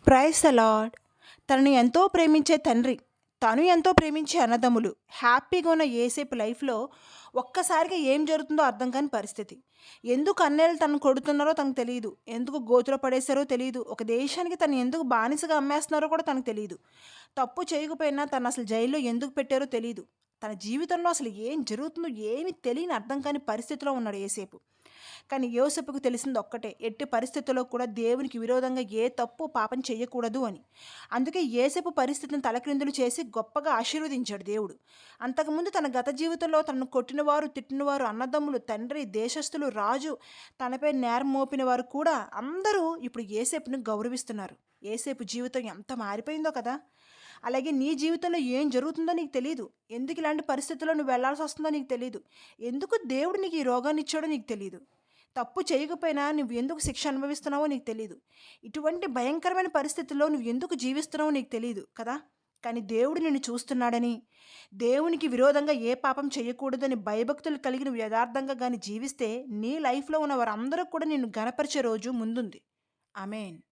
Praise the lord. తనని ఎంతో ప్రేమించే తండ్రి, తను ఎంతో ప్రేమించే అన్నదమ్ములు, హ్యాపీగా ఉన్న యేసేపు లైఫ్‌లో ఒక్కసారిగా ఏం జరుగుతుందో అర్థం కాని పరిస్థితి. ఎందుకు అన్నయ్యలు తనను కొడుతున్నారో తనకు తెలీదు. ఎందుకు గోతిలో పడేశారో తెలీదు. ఒక దేశానికి తను ఎందుకు బానిసగా అమ్మేస్తున్నారో కూడా తనకు తెలీదు. తప్పు చేయకపోయినా తనసలు జైల్లో ఎందుకు పెట్టారో తెలీదు. తన జీవితంలో అసలు ఏం జరుగుతుందో ఏమి తెలియని అర్థం కాని పరిస్థితిలో ఉన్నాడు యోసేపు. కానీ యోసేపుకు తెలిసింది ఒక్కటే, ఎట్టి పరిస్థితుల్లో కూడా దేవునికి విరోధంగా ఏ తప్పు పాపం చేయకూడదు అని. అందుకే యోసేపు పరిస్థితిని తలక్రిందులు చేసి గొప్పగా ఆశీర్వదించాడు దేవుడు. అంతకుముందు తన గత జీవితంలో తనను కొట్టినవారు, తిట్టినవారు, అన్నదమ్ములు, తండ్రి, దేశస్థులు, రాజు, తనపై నేరం మోపిన వారు కూడా అందరూ ఇప్పుడు యోసేపుని గౌరవిస్తున్నారు. యోసేపు జీవితం ఎంత మారిపోయిందో కదా. అలాగే నీ జీవితంలో ఏం జరుగుతుందో నీకు తెలీదు. ఎందుకు ఇలాంటి పరిస్థితుల్లో నువ్వు వెళ్లాల్సి వస్తుందో నీకు తెలీదు. ఎందుకు దేవుడు నీకు ఈ రోగాన్ని ఇచ్చాడో నీకు తెలీదు. తప్పు చేయకపోయినా నువ్వు ఎందుకు శిక్ష అనుభవిస్తున్నావో నీకు తెలీదు. ఇటువంటి భయంకరమైన పరిస్థితుల్లో నువ్వు ఎందుకు జీవిస్తున్నావో నీకు తెలీదు కదా. కానీ దేవుడు నిన్ను చూస్తున్నాడని, దేవునికి విరోధంగా ఏ పాపం చేయకూడదని భయభక్తులు కలిగి నువ్వు యథార్థంగా కానీ జీవిస్తే నీ లైఫ్లో ఉన్న వారందరూ కూడా నిన్ను గనపరిచే రోజు ముందుంది. ఆమేన్.